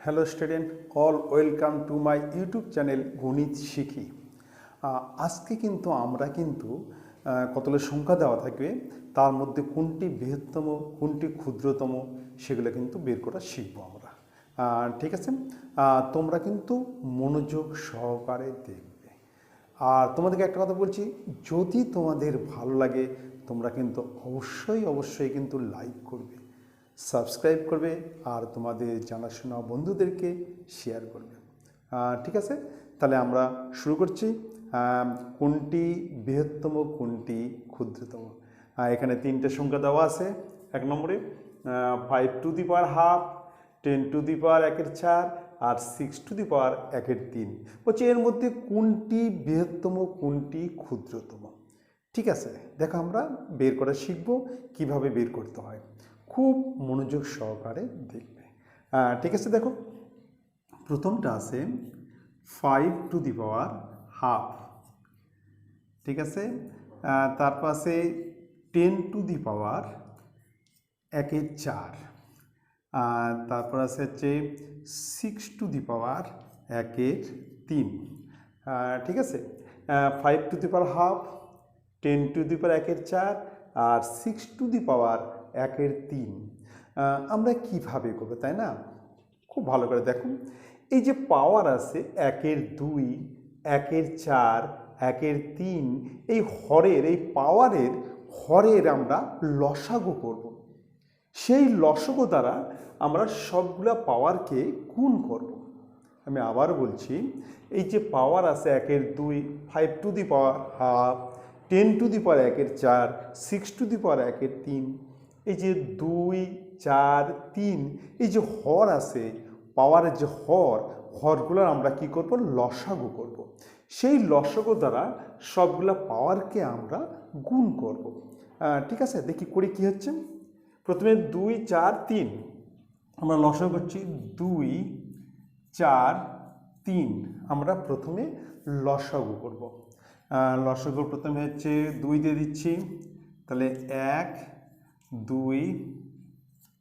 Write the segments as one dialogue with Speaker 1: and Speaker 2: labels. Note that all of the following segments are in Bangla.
Speaker 1: Hello student, all welcome to my YouTube channel গণিত শিখি। আজকে আমরা কতগুলো সংখ্যা দেওয়া থাকবে, তার মধ্যে কোনটি বৃহত্তম কোনটি ক্ষুদ্রতম সেগুলো বের করা শিখবো আমরা। ঠিক আছে, তোমরা মনোযোগ সহকারে দেখবে। আর তোমাদেরকে একটা কথা বলছি, যদি তোমাদের ভালো লাগে তোমরা অবশ্যই লাইক করবে, সাবস্ক্রাইব করবে আর তোমাদের জানাশোনা বন্ধুদেরকে শেয়ার করবে। ঠিক আছে, তাহলে আমরা শুরু করছি। কোনটি বৃহত্তম কোনটি ক্ষুদ্রতম, এখানে তিনটে সংখ্যা দেওয়া আছে। এক নম্বরে 5 to the power half, 10 to the power 1/4 আর 6 টু দি পাওয়ার 1/3। বলছি এর মধ্যে কোনটি বৃহত্তম কোনটি ক্ষুদ্রতম। ঠিক আছে, দেখো আমরা বের করা শিখব, কিভাবে বের করতে হয়। খুব মনোযোগ সহকারে দেখবে। ঠিক আছে, দেখো প্রথমটা আছে 5 টু দি পাওয়ার হাফ। ঠিক আছে, তারপর আছে 10 টু দি পাওয়ার 1/4, তারপর আছে 6 টু দি পাওয়ার 1/3। ঠিক আছে, 5 to the power half, 10 to the power 1/4 আর 6 টু দি পাওয়ার 1/3। আমরা কিভাবে করবো, তাই না? খুব ভালো করে দেখো, এই যে পাওয়ার আছে 1/2, 1/4, 1/3, এই পাওয়ারের হরের আমরা লসাগু করব। সেই লসাগু দ্বারা আমরা সবগুলা পাওয়ারকে গুণ করব। আমি আবার বলছি, এই যে পাওয়ার আছে 1/2, 5 to the power half, 10 to the power 1/4, 6 to the power 1/3, এই যে 2, 4, 3, এই যে হর আছে পাওয়ারের যে হরগুলোর আমরা কি করব, লসাগু করব। সেই লসাগু দ্বারা সবগুলা পাওয়ারকে আমরা গুণ করব। ঠিক আছে, দেখি করি কি হচ্ছে। প্রথমে 2, 4, 3 আমরা লসাগু করছি। 2, 4, 3 আমরা প্রথমে লসাগু করব। লসাগু প্রথমে হচ্ছে 2 দিয়ে দিচ্ছি, তাহলে 1, 2,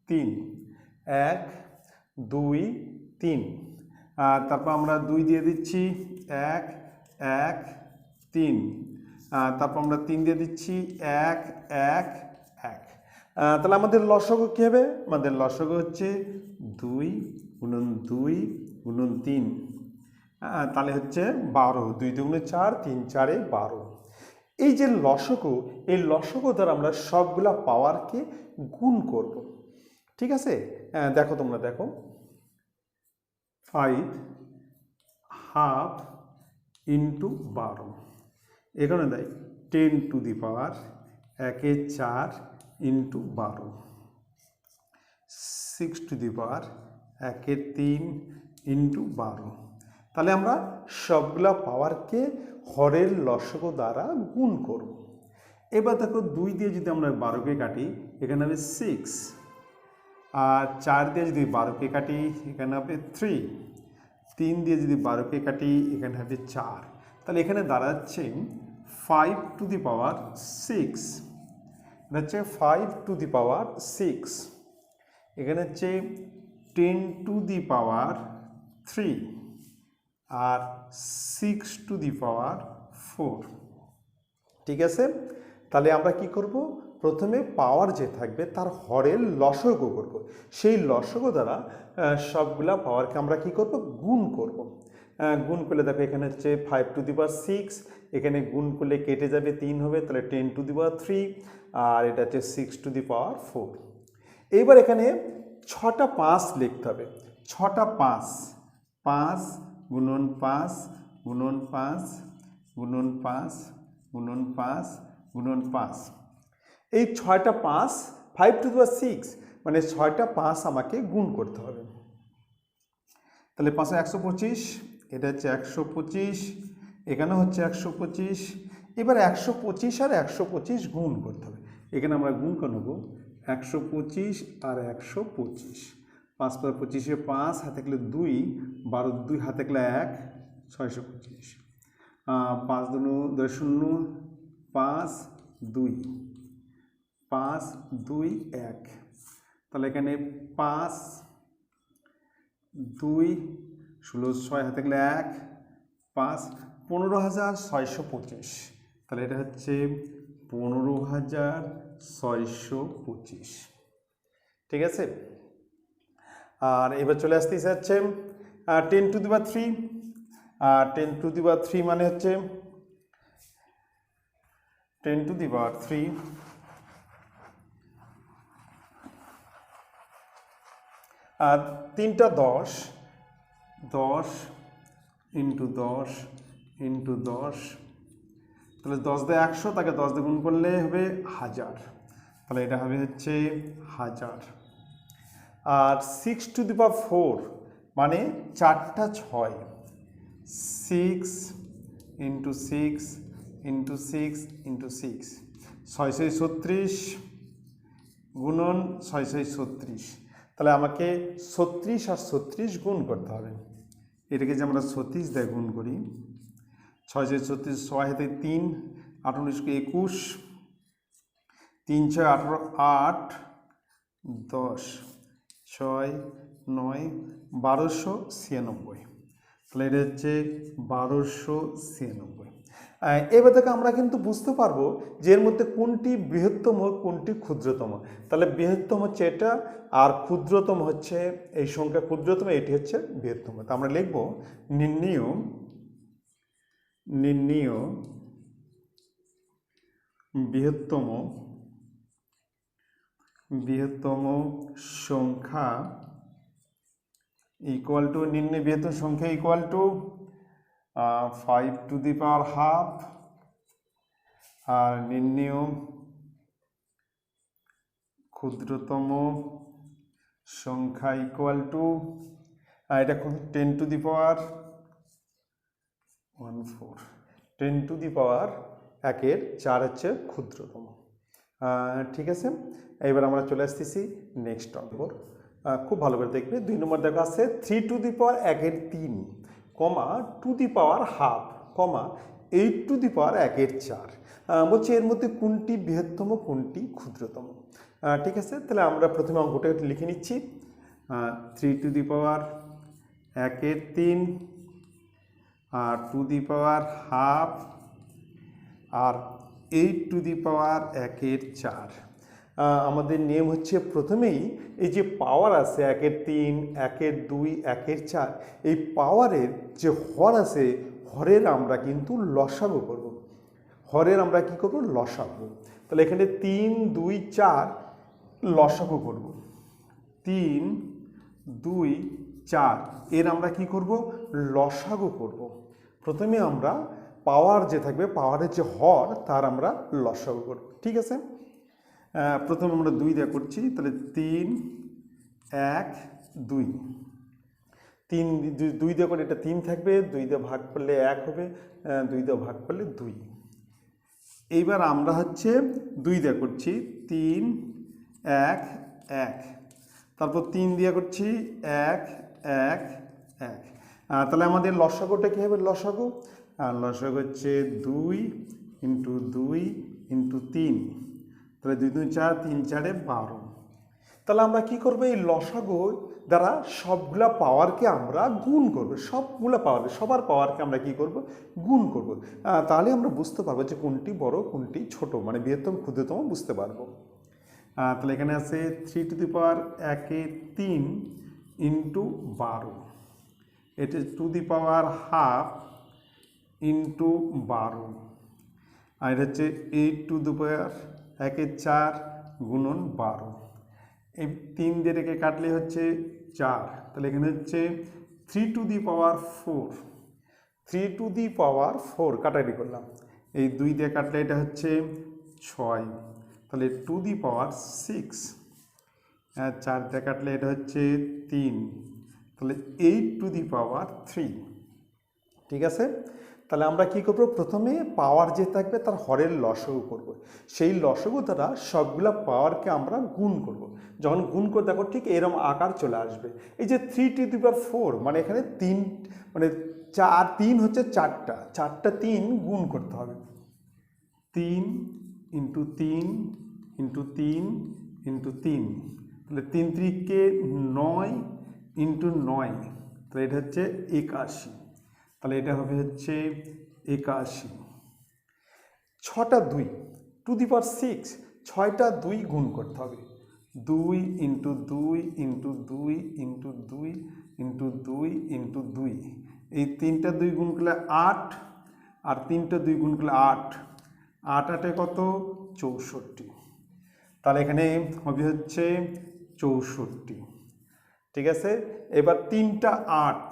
Speaker 1: 3, 1, 2, 3। তারপর আমরা 2 দিয়ে দিচ্ছি, 1, 1, 3। তারপর আমরা 3 দিয়ে দিচ্ছি, 1, 1, 1। তাহলে আমাদের লসাগু কী হবে? আমাদের লসাগু হচ্ছে 2 গুণন 2 গুণন 3, তাহলে হচ্ছে 12। 2 দুগুণে 4, 3 4 12। এই যে লসাগু, এই লসাগু দ্বারা আমরা সবগুলা পাওয়ারকে গুণ করব। ঠিক আছে, দেখো তোমরা দেখো, 5 হাফ ইন্টু 12, এখানে দেয় 10 to the power 1/4 into 12, 6 to the power 1/3 into 12। তাহলে আমরা সবগুলা পাওয়ারকে হরের লসাগু দ্বারা গুণ করব। এবার দেখো 2 দিয়ে যদি আমরা 12কে কাটি, এখানে হবে 6, আর 4 দিয়ে যদি 12কে কাটি এখানে হবে 3, 3 দিয়ে যদি 12কে কাটি এখানে হবে 4। তাহলে এখানে দাঁড়াচ্ছে 5 টু দি পাওয়ার 6, এটা হচ্ছে 5 টু দি পাওয়ার 6, এখানে হচ্ছে 10 to the power 3 R 6 to the power 4। ঠিক আছে, তাহলে আমরা কি করব, প্রথমে পাওয়ার যে থাকবে তার হরের লসাগু করব। সেই লসাগু দ্বারা সবগুলা পাওয়ারকে আমরা কি করব, গুণ করব। গুণ করলে দেখো এখানে হচ্ছে 5 টু দি পাওয়ার 6, এখানে গুণ করলে কেটে যাবে 3 হবে, তাহলে 10 টু দি পাওয়ার 3 আর এটা হচ্ছে 6 টু দি পাওয়ার 4। এইবার এখানে 6টা 5 লিখতে হবে। 6টা 5, 5 গুণন 5 গুণন 5 গুণন 5 গুণন 5 গুণন 5। এই 6টা 5, 5 টু দি পাওয়ার 6, মানে 6টা 5 আমাকে গুণ করতে হবে। তাহলে 5 125, এটা হচ্ছে 125, এখানে হচ্ছে 125। এবার 125 আর 125 গুণ করতে হবে। এখানে আমরা গুণ করে নেব 125 আর 125। 5 × 25 5, হাতে গেলে 2, 12 2 হাতে গেলে 1, 625। 5 2 0, 5 2, 5 2 1। তাহলে এখানে 5 2 16 6 হাতে গেলে 1 5 15,625। তাহলে এটা হচ্ছে 15,625। ঠিক আছে। আর এবার চলে আসতেছে হচ্ছে 10 to the power 3। 10 to the power 3 মানে হচ্ছে 10 টু দি পাওয়ার 3 আর 3টা 10, 10 ইন্টু 10 ইন্টু 10, তাহলে 10 দিয়ে 100, তাকে 10 দিয়ে গুণ করলে হবে 1000। তাহলে এটা হবে হচ্ছে 1000। আর 6 টু দি পাওয়ার 4 মানে 4টা 6, 6 ইন্টু 6 ইন্টু 6 ইন্টু 6, 636 গুণন 636। তাহলে আমাকে 36 আর 36 গুণ করতে হবে। এটাকে যে আমরা 36 দিয়ে গুণ করি, 636 6 হাতে 3 8 19 21, 3 6 18 8 10 6 9 1296। তাহলে এটা হচ্ছে 1296। এবার থেকে আমরা কিন্তু বুঝতে পারবো যে এর মধ্যে কোনটি বৃহত্তম কোনটি ক্ষুদ্রতম। তাহলে বৃহত্তম হচ্ছে এটা, আর ক্ষুদ্রতম হচ্ছে এই সংখ্যা ক্ষুদ্রতম, এটি হচ্ছে বৃহত্তম। তা আমরা লিখব নির্ণেয় বৃহত্তম সংখ্যা ইকুয়াল টু নির্ণয় বৃহত্তম সংখ্যা equal to 5 to the power half, আর নির্ণেয় ক্ষুদ্রতম সংখ্যা ইকুয়াল টু এটা 10 to the power 14, 10 to the power 1/4 হচ্ছে ক্ষুদ্রতম। ঠিক আছে। এবার আমরা চলে আসতেছি নেক্সট নম্বর। খুব ভালো করে দেখবে। 2 নম্বর দেখো আছে 3 to the power 1/3, comma 2 the power half, comma 8 to the power 1/4। বলছে এর মধ্যে কোনটি বৃহত্তম কোনটি ক্ষুদ্রতম। ঠিক আছে। তাহলে আমরা প্রথমে অঙ্কটা লিখে নিচ্ছি। 3 টু দি পাওয়ার 1/3 আর 2 দি পাওয়ার হাফ আর 8 টু দি পাওয়ার 1/4। আমাদের নিয়ম হচ্ছে প্রথমেই এই যে পাওয়ার আছে 1/3 1/2 1/4, এই পাওয়ারের যে হর আছে হরের আমরা কিন্তু লসাগু করব। হরের আমরা কি করব? লসাগু। তাহলে এখানে 3 2 4 লসাগু করব। 3 2 4 এর আমরা কি করব? লসাগু করব। প্রথমে আমরা পাওয়ার যে থাকবে পাওয়ারের যে হর তার আমরা লসাগু করব। ঠিক আছে। প্রথমে আমরা 2 দিয়ে করছি। তাহলে 3 1 2, 3 2 দিয়ে করে এটা 3 থাকবে, 2 দিয়ে ভাগ করলে 1 হবে, 2 দিয়ে ভাগ করলে 2। এইবার আমরা হচ্ছে 2 দিয়ে করছি, 3 1 1, তারপর 3 দিয়ে করছি 1 1 1। তাহলে আমাদের লসাগুটা কী হবে? লসাগু লসাগু হচ্ছে 2 ইন্টু 2 ইন্টু 3, তাহলে 2 2 4 3 4 12। তাহলে আমরা কি করব? এই লসাগু দ্বারা সবগুলা পাওয়ারকে আমরা গুণ করব। সবগুলা পাওয়ার, সবার পাওয়ারকে আমরা কি করব? গুণ করব। তাহলে আমরা বুঝতে পারবো যে কোনটি বড় কোনটি ছোট, মানে বৃহত্তম ক্ষুদ্রতম বুঝতে পারবো। তাহলে এখানে আছে 3 টু দি পাওয়ার 1/3 ইন্টু 12, এটা two the power half into 12, আর এটা হচ্ছে 8 টু দি পাওয়ার 1/4 গুণন 12। এই 3 দিয়ে রেখে কাটলে হচ্ছে 4। তাহলে এখানে হচ্ছে 3 to the power 4, 3 to the power 4 কাটাকাটি করলাম। এই 2 দিয়ে কাটলে এটা হচ্ছে 6, তাহলে টু দি পাওয়ার 6, 4 দিয়ে কাটলে এটা হচ্ছে 3, তাহলে 8 টু দি পাওয়ার 3। ঠিক আছে। তাহলে আমরা কি করব? প্রথমে পাওয়ার যে থাকবে তার হরের লসাগু করব। সেই লসাগু দ্বারা সবগুলা পাওয়ারকে আমরা গুণ করব। যখন গুণ করে দেখো ঠিক এরকম আকার চলে আসবে। এই যে 3 টু দি পাওয়ার 4 মানে এখানে 3 মানে 4 3 হচ্ছে 4টা 4টা 3 গুণ করতে হবে। 3 ইন্টু 3 ইন্টু 3 ইন্টু 3, তাহলে 3 3 কে 9, ইন্টু 9, তাহলে এটা হচ্ছে 81, তাহলে এটা হবে হচ্ছে 81। 6টা 2 টু দি পাওয়ার 6, 6টা 2 গুণ করতে হবে, 2 into 2 into 2 into 2 into 2 into 2, এই 3টা 2 গুণ করলে 8, আর 3টা 2 গুণ করলে 8, 8 8 কত 64, তাহলে এখানে হবে হচ্ছে 64। ঠিক আছে, এবার 3টা 8,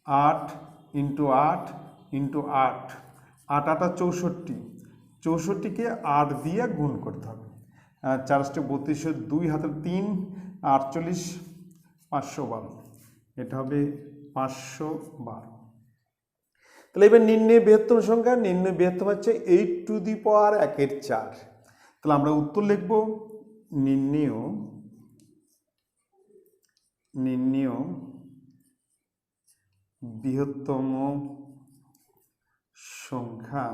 Speaker 1: 8 ইন্টু 8 ইন্টু 8, 8 8 64, 64কে 8 দিয়ে গুণ করতে হবে, 4 32, 2 হাতে 3, 48, 512, এটা হবে 512। তাহলে এবার নির্ণয় বৃহত্তম সংখ্যা, নির্ণয় বৃহত্তম হচ্ছে 8 টু দি পাওয়ার 1 এর 4। তাহলে আমরা উত্তর লিখব নির্ণয় বৃহত্তম সংখ্যা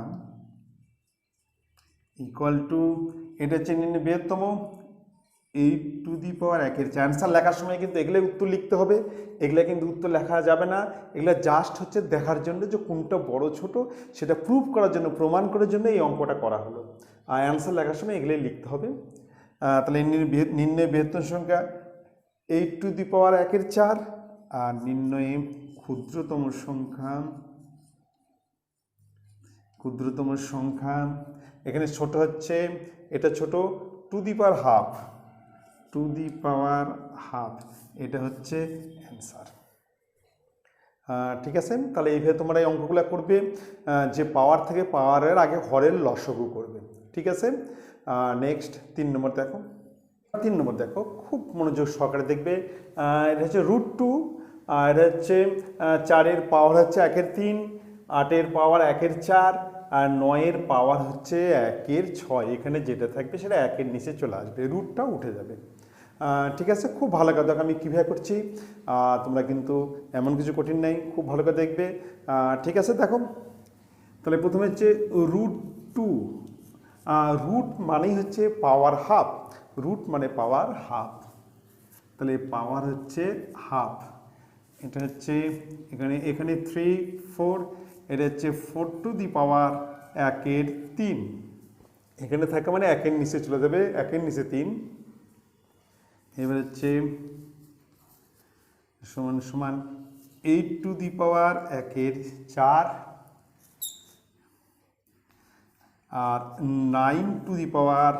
Speaker 1: ইকুয়াল টু, এটা হচ্ছে নির্ণয় বৃহত্তম 8 টু দি পাওয়ার 1 এর 4। অ্যান্সার লেখার সময় কিন্তু এগুলো উত্তর লিখতে হবে, এগুলো কিন্তু উত্তর লেখা যাবে না, এগুলো জাস্ট হচ্ছে দেখার জন্য যে কোনটা বড় ছোট সেটা প্রুভ করার জন্য, প্রমাণ করার জন্য এই অঙ্কটা করা হলো। আর অ্যান্সার লেখার সময় এগুলোই লিখতে হবে। তাহলে নির্ণয় বৃহত্তম সংখ্যা 8 টু দি পাওয়ার 1 এর 4, আর নির্ণয়ে ক্ষুদ্রতম সংখ্যা এখানে ছোট হচ্ছে, এটা ছোট two the power half, two the power half, এটা হচ্ছে অ্যান্সার। ঠিক আছে, তাহলে এইভাবে তোমরা এই অঙ্কগুলো করবে, যে পাওয়ার থেকে পাওয়ারের আগে হরের লসাগু করবে। ঠিক আছে, নেক্সট 3 নম্বর দেখো। 3 নম্বর দেখো, খুব মনোযোগ সহকারে দেখবে। এটা হচ্ছে √2, আর এটা হচ্ছে 4-এর পাওয়ার হচ্ছে 1 এর 3, 8-এর পাওয়ার 1 এর 4, আর 9-এর পাওয়ার হচ্ছে 1 এর 6। এখানে যেটা থাকবে সেটা 1 এর নিচে চলে আসবে, রুটটা উঠে যাবে। ঠিক আছে, খুব ভালো করে দেখো আমি কীভাবে করছি, তোমরা কিন্তু এমন কিছু কঠিন নেই, খুব ভালো করে দেখবে। ঠিক আছে, দেখো তাহলে প্রথমে হচ্ছে √2, রুট মানেই হচ্ছে পাওয়ার হাফ, রুট মানে পাওয়ার হাফ, তাহলে পাওয়ার হচ্ছে হাফ, এটা হচ্ছে এখানে 3 4, এটা হচ্ছে 4 টু দি পাওয়ার 1 এর 3, এখানে থাকে মানে 1 এর নিচে চলে যাবে, 1 এর নিচে 3। এবার হচ্ছে সমান সমান 8 টু দি পাওয়ার 1 এর 4, আর 9 টু দি পাওয়ার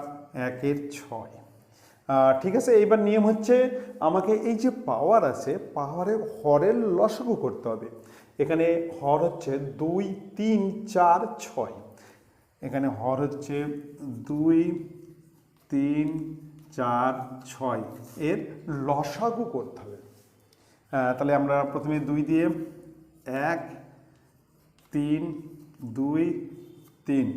Speaker 1: 1 এর 6। ঠিক আছে, এইবার নিয়ম হচ্ছে আমাকে এই যে পাওয়ার আছে, পাওয়ারের হরের লসাগু করতে হবে। এখানে হর হচ্ছে 2 3 4 6, এখানে হর হচ্ছে 2 3 4 6, এর লসাগু করতে হবে। তাহলে আমরা প্রথমে 2 দিয়ে 1 3 2 3,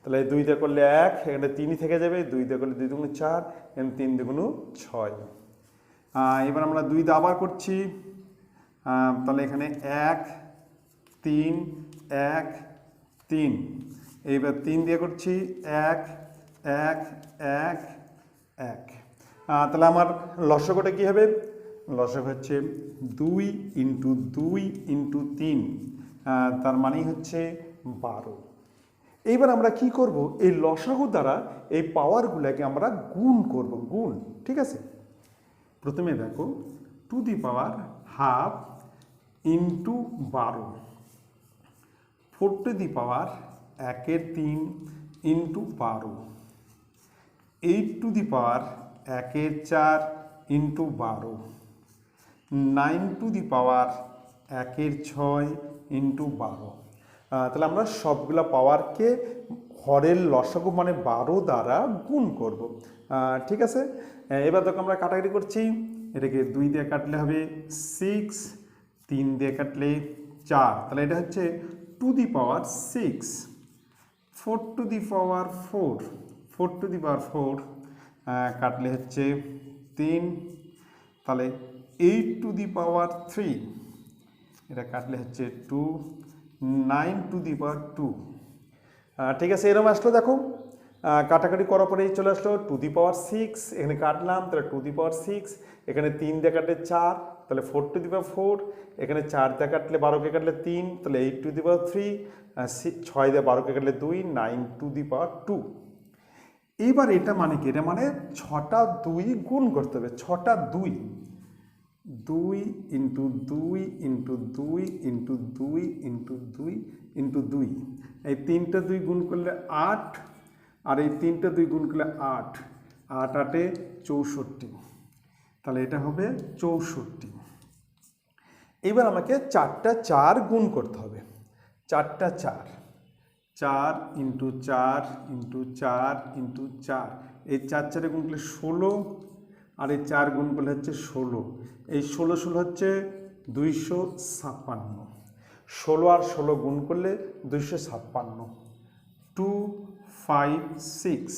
Speaker 1: তাহলে 2 দিয়ে করলে 1, এখানে 3ই থেকে যাবে, 2 দিয়ে করলে 2 দুগুণ 4, এখানে 3 দুগুণ 6। এবার আমরা 2 দিয়ে আবার করছি, তাহলে এখানে 1 3 1 3, এইবার 3 দিয়ে করছি 1 1 1 1। তাহলে আমার লসাগুটা কী হবে? লসাগু হচ্ছে 2 ইন্টু 2 ইন্টু 3, তার মানেই হচ্ছে 12। এইবার আমরা কি করব, এই লসাগু দ্বারা এই পাওয়ারগুলোকে আমরা গুণ করব, গুণ। ঠিক আছে, প্রথমে দেখো two the power half into 12, 4 to the power 1 এর 3 ইন্টু 12, 8 টু দি পাওয়ার 1 এর 4 ইন্টু 12, 9 টু দি পাওয়ার 1 এর 6 ইন্টু 12। তাহলে আমরা সবগুলা পাওয়ারকে হরের লসাগু মানে 12 দ্বারা গুণ করব। ঠিক আছে, এবার দেখো আমরা কাটাকাটি করছি, এটাকে 2 দিয়ে কাটলে হবে 6, 3 দিয়ে কাটলে 4, তাহলে এটা হচ্ছে two the power 6, 4 to the power 4, 4 to the power 4 কাটলে হচ্ছে 3, তাহলে 8 টু দি পাওয়ার 3, এটা কাটলে হচ্ছে 2, 9 টু দি পাওয়ার 2। ঠিক আছে, এরকম আসলো দেখো। কাটাকাটি করার পরেই চলে আসলো টু দি পাওয়ার 6, এখানে কাটলাম তাহলে টু দি পাওয়ার 6, এখানে 3 দিয়ে কাটলে 4 তাহলে 4 টু দি পাওয়ার 4, এখানে 4 দিয়ে কাটলে 12কে কাটলে 3 তাহলে 8 টু দি পাওয়ার 3, 6 দিয়ে 12কে কাটলে 2, 9 টু দি পাওয়ার 2। এইবার এটা মানে কি, এটা মানে 6টা 2 গুণ করতে হবে, 6টা 2, 2 into 2 into 2 into 2 into 2 into 2, এই 3টা 2 গুণ করলে 8, আর এই 3টা 2 গুণ করলে 8, 8 8 64, তাহলে এটা হবে 64। এবার আমাকে 4টা 4 গুণ করতে হবে, 4টা 4, 4 ইন্টু 4 ইন্টু 4 ইন্টু 4, এই 4 4 গুণ করলে 16, আর এই 4 গুণ করলে হচ্ছে 16, এই 16 16 হচ্ছে 256, 16 আর 16 গুণ করলে 256, 2 5 6।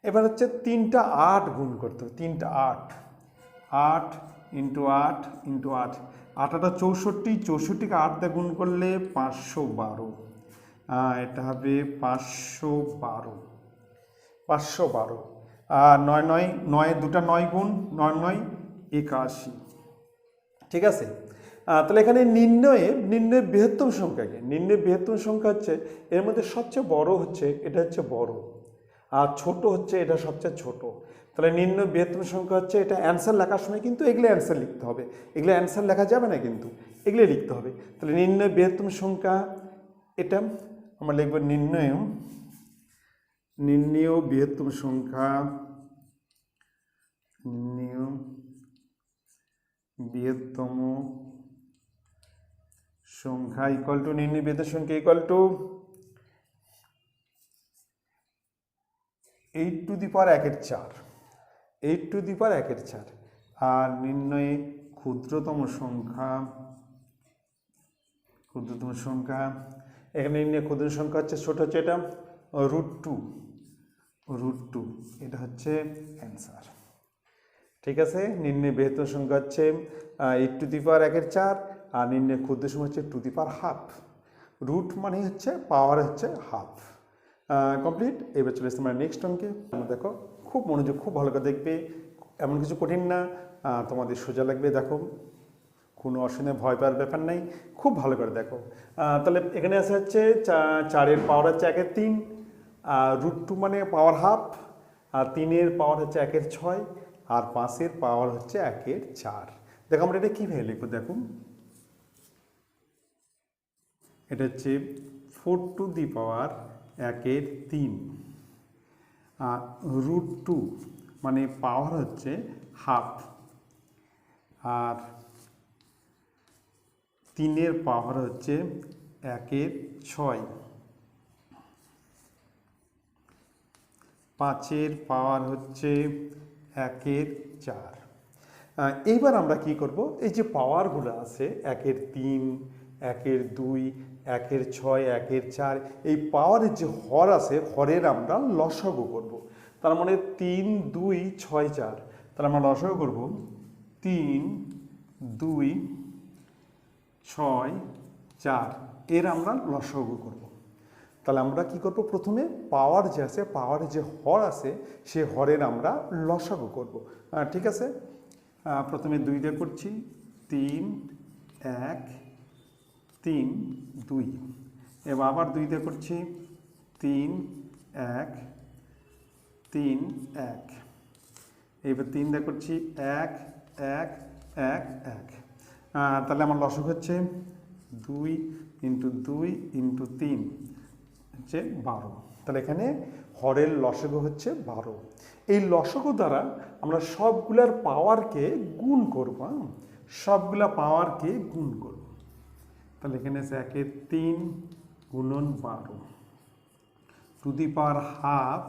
Speaker 1: এবার হচ্ছে 3টা 8 গুণ করতে হবে, 3টা 8, 8 ইন্টু 8 ইন্টু 8, 8 8 64, 64কে 8 দিয়ে গুণ করলে 512, এটা হবে 512, 512, আর 9 9 9 দুটা 9 গুণ, 9 9 81, ঠিক আছে। তাহলে এখানে নির্ণয়ের বৃহত্তম সংখ্যাকে, নির্ণয়ের বৃহত্তম সংখ্যা হচ্ছে এর মধ্যে সবচেয়ে বড় হচ্ছে এটা হচ্ছে বড়, আর ছোট হচ্ছে এটা সবচেয়ে ছোট। তাহলে নির্ণয় বৃহত্তম সংখ্যা হচ্ছে, এটা অ্যান্সার লেখার সময় কিন্তু এগুলো অ্যান্সার লিখতে হবে, এগুলো অ্যান্সার লেখা যাবে না কিন্তু এগুলো লিখতে হবে। তাহলে নির্ণয় বৃহত্তম সংখ্যা এটা আমরা লিখব নির্ণয় বৃহত্তম সংখ্যা, নির্ণয় বৃহত্তম সংখ্যা ইকুয়াল টু নির্ণয় বৃহত্তম সংখ্যা equal two 8 to the power 1 এর 4, 8 টু দি পাওয়ার 1 এর 4, আর নির্ণয়ে ক্ষুদ্রতম সংখ্যা, ক্ষুদ্রতম সংখ্যা এখানে নির্ণয় ক্ষুদ্রতম সংখ্যা হচ্ছে ছোট হচ্ছে এটা √2, √2, এটা হচ্ছে অ্যান্সার, ঠিক আছে। নির্ণয় বৃহত্তম সংখ্যা হচ্ছে 8 টু দি পাওয়ার 1 এর 4, আর নির্ণয় ক্ষুদ্র সংখ্যা হচ্ছে two the power half, root মানে হচ্ছে পাওয়ার হচ্ছে হাফ। কমপ্লিট। এবার চলে এসেছে আমরা নেক্সট অঙ্কে। দেখো খুব মনোযোগ, খুব ভালো করে দেখবে, এমন কিছু কঠিন না, তোমাদের সোজা লাগবে, দেখো কোনো অসুবিধা ভয় পাওয়ার ব্যাপার নাই, খুব ভালো করে দেখো। তাহলে এখানে আছে হচ্ছে 4-এর পাওয়ার হচ্ছে 1 এর 3, √2 মানে পাওয়ার হাফ, আর 3-এর পাওয়ার হচ্ছে 1 এর 6, আর 5-এর পাওয়ার হচ্ছে 1 এর 4। দেখো আমরা এটা কীভাবে লিখবো, দেখো এটা হচ্ছে 4 টু দি পাওয়ার 1 এর 3, আর √2 মানে পাওয়ার হচ্ছে হাফ, আর 3-এর পাওয়ার হচ্ছে 1 এর 6, 5-এর পাওয়ার হচ্ছে 1 এর 4। এইবার আমরা কি করব, এই যে পাওয়ারগুলো আছে 1 এর 3, 1 এর 2, 1 এর 6, 1 এর 4, এই পাওয়ারের যে হর আছে হরের আমরা লসাগু করব। তার মানে 3 2 6 4, তাহলে আমরা লসাগু করব 3 2 6 4, এর আমরা লসাগু করব। তাহলে আমরা কি করব, প্রথমে পাওয়ার যে আছে, পাওয়ারের যে হর আছে সে হরের আমরা লসাগু করব, ঠিক আছে। প্রথমে 2 দিয়ে করছি, 3 1 3 2, এবার আবার 2 দিয়ে করছি, 3 1 3 1, এবার 3 দিয়ে করছি 1 1 1 1, তাহলে আমার লসাগু হচ্ছে 2 ইন্টু 2 ইন্টু 3 হচ্ছে 12। তাহলে এখানে হরের লসাগু হচ্ছে 12। এই লসাগু দ্বারা আমরা সবগুলার পাওয়ারকে গুণ করব, সবগুলা পাওয়ারকে গুণ করব। তাহলে এখানে আছে 1 এর 3 গুণন 12 to the power half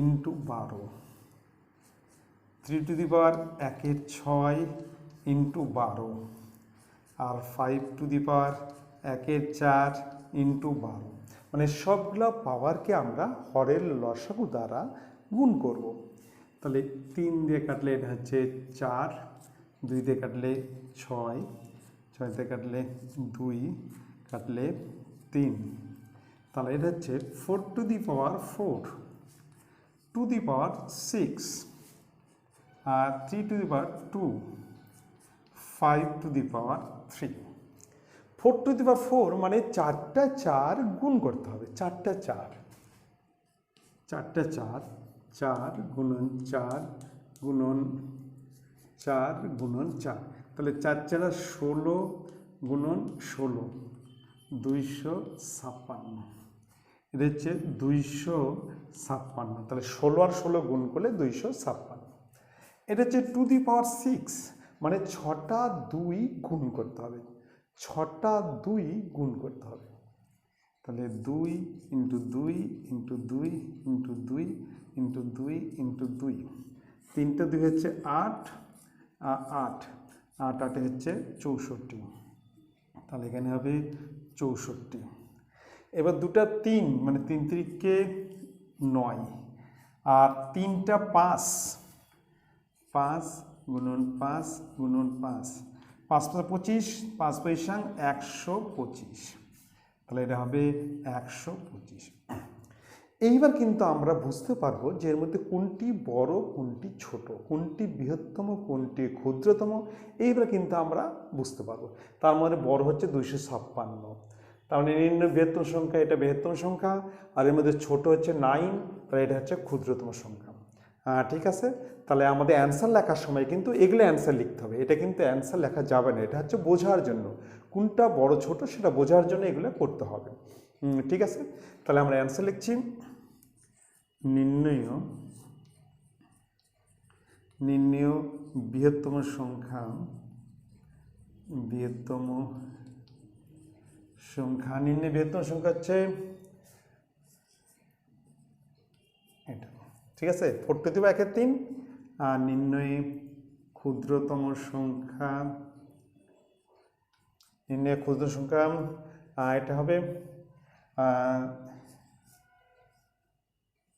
Speaker 1: into 12, 3 to the power 1 এর 6 into 12, R 5 to the power 1 এর 4 ইন্টু 12। মানে সবগুলা পাওয়ারকে আমরা হরের লসাগু দ্বারা গুণ করব। তাহলে 3 দিয়ে কাটলে এটা হচ্ছে 4, 2 দিয়ে কাটলে 6, 6 দিয়ে কাটলে 2, কাটলে 3, তাহলে এটা হচ্ছে 4 to the power 4 to the power 6 আর 3 to the power 2 5 to the power 3। 4 to the power 4 মানে 4টা 4 গুণ করতে হবে, 4টা 4 4 গুণন 4 গুণন 4 গুণন 4, তাহলে 4 4 16 গুণন 16 256। এটা হচ্ছে 256, তাহলে 16 আর 16 গুণ করলে 256। এটা হচ্ছে টু দি পাওয়ার 6 মানে 6টা 2 গুণ করতে হবে, 6টা 2 গুণ করতে হবে। তাহলে 2 into 2 into 2 into 2 into 2 into 2, 3টা 2 হচ্ছে 8 8 8 8 হচ্ছে 64, তাহলে এখানে হবে 64। এবার দুটা 3 মানে 3 3কে 9 আর 3টা 5 5 গুণন 5 গুণন 5 5 25 5 পয়সাং 125, তাহলে এটা হবে 125। এইবার কিন্তু আমরা বুঝতে পারবো যে এর মধ্যে কোনটি বড় কোনটি ছোট, কোনটি বৃহত্তম কোনটি ক্ষুদ্রতম, এইবার কিন্তু আমরা বুঝতে পারবো। তার মধ্যে বড় হচ্ছে 256, তার মানে নির্ণয় বৃহত্তম সংখ্যা, এটা বৃহত্তম সংখ্যা, আর এর মধ্যে ছোট হচ্ছে 9, তাহলে এটা হচ্ছে ক্ষুদ্রতম সংখ্যা। ঠিক আছে, তাহলে আমাদের অ্যান্সার লেখার সময় কিন্তু এগুলো অ্যান্সার লিখতে হবে, এটা কিন্তু অ্যান্সার লেখা যাবে না, এটা হচ্ছে বোঝার জন্য, কোনটা বড় ছোট সেটা বোঝার জন্য এগুলো করতে হবে। ঠিক আছে, তাহলে আমরা অ্যান্সার লিখছি নির্ণয় বৃহত্তম সংখ্যা, নির্ণয় বৃহত্তম সংখ্যা হচ্ছে এটা। ঠিক আছে, 4 টু দি পাওয়ার 3 আর নির্ণয় ক্ষুদ্রতম সংখ্যা, এটা হবে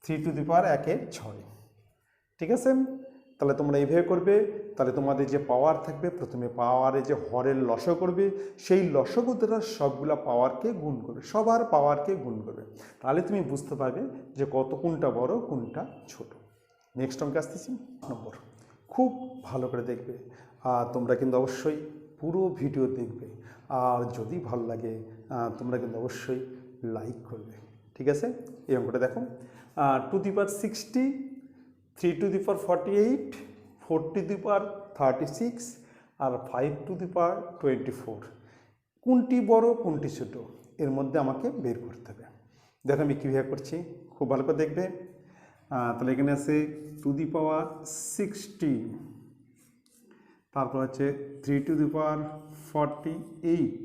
Speaker 1: 3 টু দি পাওয়ার 6। ঠিক আছে, তাহলে তোমরা এইভাবে করবে, তাহলে তোমাদের যে পাওয়ার থাকবে প্রথমে পাওয়ারে যে হরের লসগু করবে, সেই লসগু দ্বারা সবগুলা পাওয়ারকে গুণ করবে, সবার পাওয়ারকে গুণ করবে, তাহলে তুমি বুঝতে পারবে যে কোনটা বড় কোনটা ছোট। নেক্সট অঙ্কে আসতেছি নম্বর, খুব ভালো করে দেখবে, আর তোমরা কিন্তু অবশ্যই পুরো ভিডিও দেখবে, আর যদি ভালো লাগে তোমরা কিন্তু অবশ্যই লাইক করবে। ঠিক আছে, এই অঙ্কটা দেখো, 2 to the power 60, 3 to the power 48, 4 to the power 36 আর 5 টু দি পাওয়ার 24, কোনটি বড় কোনটি ছোট এর মধ্যে আমাকে বের করতে হবে। দেখো আমি কীভাবে করছি, খুব ভালো করে দেখবে। তাহলে এখানে আছে 2 দি পাওয়ার 60, তারপর হচ্ছে 3 to the power 48,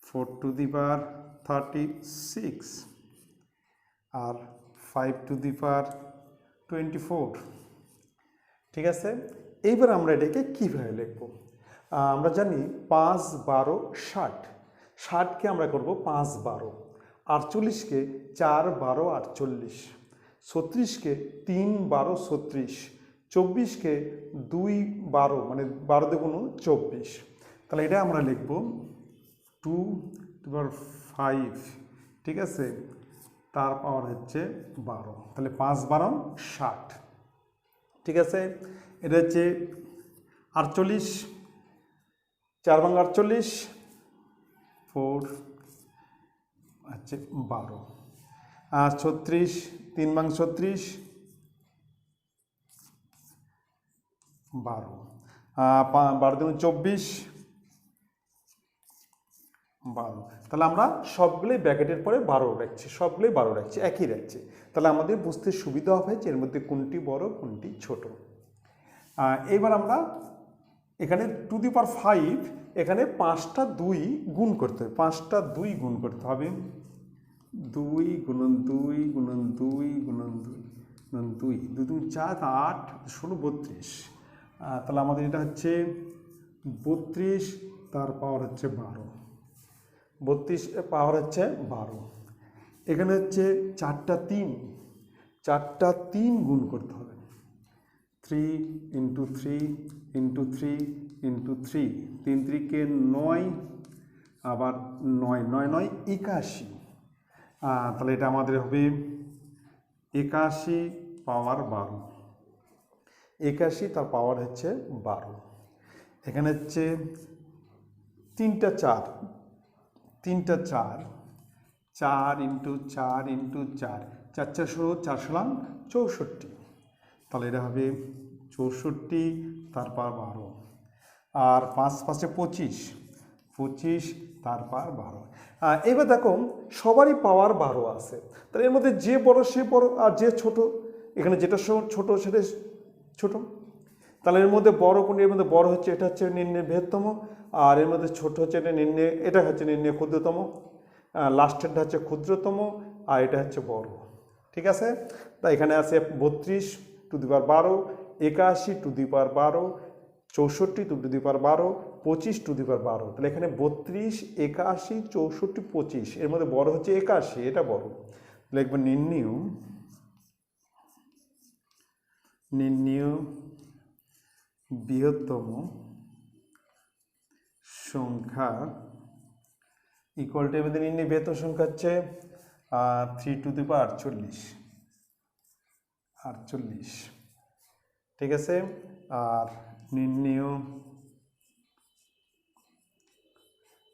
Speaker 1: 4 to the power 36 আর 5 টু দি পাওয়ার 24। ঠিক আছে, এইবার আমরা এটাকে কীভাবে লিখব? আমরা জানি 5 12 60, 60কে আমরা করব 5 12, 48কে 4 12 48, 36কে 3 12 36, 24কে 2 12 মানে 12 দুগুণ 24, তাহলে এটা আমরা লিখব 2 টু দি পাওয়ার 5। ঠিক আছে, তার পাওয়ার হচ্ছে 12, তাহলে 5 12 60। ঠিক আছে, এটা হচ্ছে 48, 4 ভাঙা 48, 4 হচ্ছে 12, আর 36, 3 ভাঙা 36, 12, 12 দুগুণ 24, 12, তাহলে আমরা সবগুলোই ব্র্যাকেটের পরে 12 রাখছি, সবগুলোই 12 রাখছি, একই রাখছি, তাহলে আমাদের বুঝতে সুবিধা হবে যে এর মধ্যে কোনটি বড় কোনটি ছোট। এবার আমরা এখানে 2 দি পাওয়ার 5, এখানে 5টা 2 গুণ করতে হবে, 5টা 2 গুণ করতে হবে, 2 গুণন 2 গুণন 2 গুণন 2 গুণন 2, 2 2 4 8 16 32, তাহলে আমাদের এটা হচ্ছে 32, তার পাওয়ার হচ্ছে 12, 32 পাওয়ার হচ্ছে 12। এখানে হচ্ছে 4টা 3 গুণ করতে হবে, 3 ইন্টু 3 ইন্টু 3 ইন্টু 3, 3 3কে 9 আবার 9 9 9 81, তাহলে এটা আমাদের হবে 81 পাওয়ার 12, 81 তার পাওয়ার হচ্ছে 12। এখানে হচ্ছে তিনটা 4, 4 ইন্টু 4 ইন্টু 4, 4 4 16, 4 16 64, তাহলে এটা হবে 64 তারপর 12, আর 5 5 25, 25 তারপর 12। এবার দেখো সবারই পাওয়ার 12 আছে, তাহলে এর মধ্যে যে বড় সে বড়, আর যে ছোট এখানে যেটা ছোট সেটা ছোট। তাহলে এর মধ্যে বড় কোনটি? এর মধ্যে বড় হচ্ছে এটা হচ্ছে নির্ণয় বৃহত্তম, আর এর মধ্যে ছোট হচ্ছে এটা হচ্ছে নির্ণয় ক্ষুদ্রতম, লাস্টেরটা হচ্ছে ক্ষুদ্রতম, আর এটা হচ্ছে বড়। ঠিক আছে, তাই এখানে আছে 32 to the power 12, 81 to the power 12, 64 to the power 12, 25 to the power 12। তাহলে এখানে 32, 81, 64, 25, এর মধ্যে বড় হচ্ছে 81, এটা বড়। লিখব নির্ণয় বৃহত্তম সংখ্যা ইকুয়াল টু, এর নির্ণয় বৃহত্তম সংখ্যা হচ্ছে 3 টু দি পাওয়ার 48। ঠিক আছে, আর নির্ণয়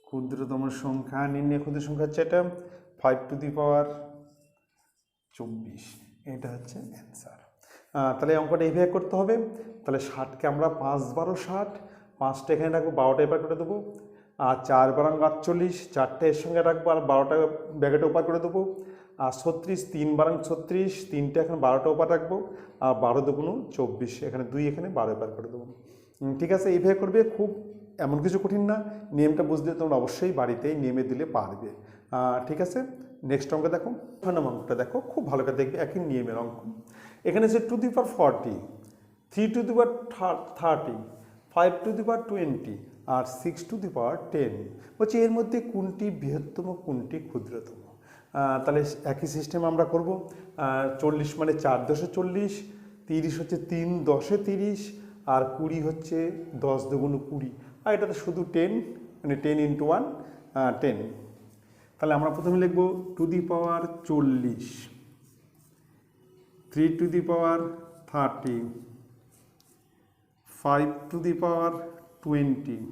Speaker 1: ক্ষুদ্রতম সংখ্যা, নির্ণয় ক্ষুদ্র সংখ্যা হচ্ছে এটা 5 টু দি পাওয়ার 24, এটা হচ্ছে অ্যান্সার। তাহলে অঙ্কটা এইভাবে করতে হবে। তাহলে 60কে আমরা 5 12 60, 5টা এখানে রাখবো, 12টা এবার করে দেবো, আর 4 বারাং 48, 4টা এর সঙ্গে রাখবো, আর 12টা ব্যাকেটে ওপার করে দেবো, আর 36, 3 বারাং 36, 3টা এখানে 12টা ওপার রাখবো, আর 12 দুগুণ 24, এখানে 2 এখানে 12 এপার করে দেবো। ঠিক আছে, এইভাবে করবে, খুব এমন কিছু কঠিন না, নিয়মটা বুঝলে তোমরা অবশ্যই বাড়িতেই নিয়মে দিলে পারবে। ঠিক আছে, নেক্সট অঙ্ক দেখো, অঙ্কটা দেখো, খুব ভালো করে দেখবে, একই নিয়মের অঙ্ক। এখানে হচ্ছে 2 to the power 40, 3 to the power 30, 5 to the power 20, আর 6 টু দি পাওয়ার 10। বলছি এর মধ্যে কোনটি বৃহত্তম, কোনটি ক্ষুদ্রতম? তাহলে একই সিস্টেম আমরা করব। 40 মানে 4 10 40, 30 হচ্ছে 3 10 30, আর 20 হচ্ছে 10 দুগুণ 20, আর এটাতে শুধু 10, মানে 10 ইন্টু 1 10। তাহলে আমরা প্রথমে লিখব two the power 40, 3 to the power 30, 5 to the power 20,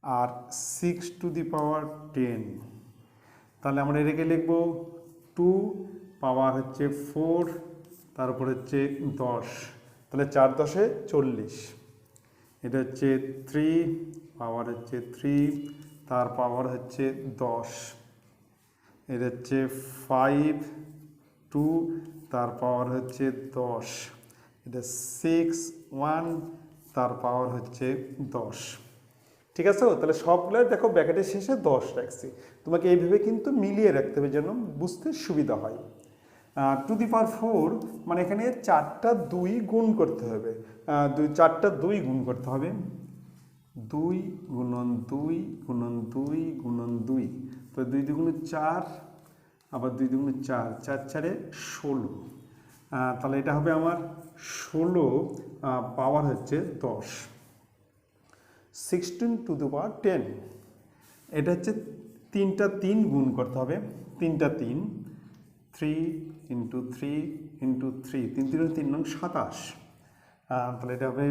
Speaker 1: আর 6 টু দি পাওয়ার 10। তাহলে আমরা এটাকে লিখব 2 পাওয়ার হচ্ছে 4, তারপর হচ্ছে 10, তাহলে 4 10 40, এটা হচ্ছে 3 পাওয়ার হচ্ছে 3, তার পাওয়ার হচ্ছে 10, এটা হচ্ছে 5 2, তার পাওয়ার হচ্ছে 10, এটা 6 1, তার পাওয়ার হচ্ছে 10। ঠিক আছে, তাহলে সবগুলো দেখো ব্র্যাকেটের শেষে 10 রাখছি, তোমাকে এইভাবে কিন্তু মিলিয়ে রাখতে হবে যেন বুঝতে সুবিধা হয়। টু দি পাওয়ার 4 মানে এখানে 4টা 2 গুণ করতে হবে, 4টা 2 গুণ করতে হবে, 2 গুণন 2 গুণন 2 গুণন 2, তো 2 দুগুণ 4, আবার 2 দুগুণ 4, 4 4 16, তাহলে এটা হবে আমার 16 পাওয়ার হচ্ছে 10, 16 টু দি পাওয়ার 10। এটা হচ্ছে 3টা 3 গুণ করতে হবে, 3টা 3, 3 ইন্টু 3 ইন্টু 3, 3 3 3 নং 27, তাহলে এটা হবে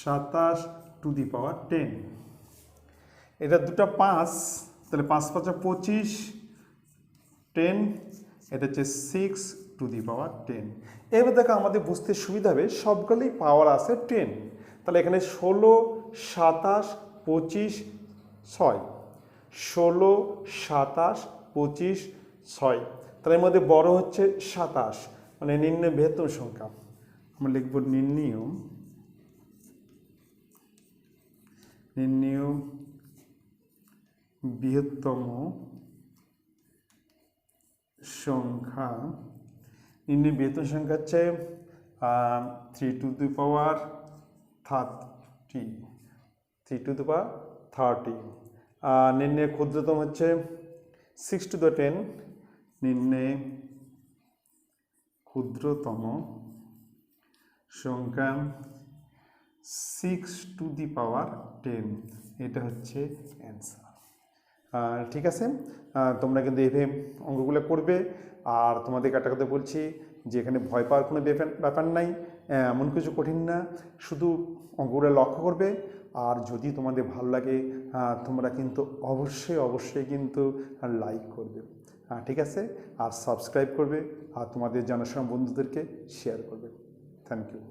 Speaker 1: 27 টু দি পাওয়ার 10। এটা দুটো 5, তাহলে 5 5 25, 10, এটা হচ্ছে 6 টু দি পাওয়ার 10। এবার দেখো আমাদের বুঝতে সুবিধা হবে, সবগুলোই পাওয়ার আছে 10, তাহলে এখানে 16 27 25 6, 16 27 25 6, তাহলে এর মধ্যে বড় হচ্ছে 27, মানে নির্ণয় বৃহত্তম সংখ্যা। আমরা লিখব নির্ণয় বৃহত্তম সংখ্যা, নির্ণয় বৃহত্তম সংখ্যা হচ্ছে 3 to the power 30, 3 to the power 30। নির্ণয় ক্ষুদ্রতম হচ্ছে 6 টু দি 10, নির্ণয় ক্ষুদ্রতম সংখ্যা 6 টু দি পাওয়ার 10, এটা হচ্ছে অ্যান্সার। ঠিক আছে, তোমরা কিন্তু এইভাবে অঙ্কগুলো করবে। আর তোমাদেরকে একটা কথা বলছি যে এখানে ভয় পাওয়ার কোনো ব্যাপার নাই, এমন কিছু কঠিন না, শুধু অঙ্কগুলো লক্ষ্য করবে। আর যদি তোমাদের ভালো লাগে তোমরা কিন্তু অবশ্যই কিন্তু লাইক করবে, ঠিক আছে, আর সাবস্ক্রাইব করবে, আর তোমাদের জানাশোনা বন্ধুদেরকে শেয়ার করবে। Thank you.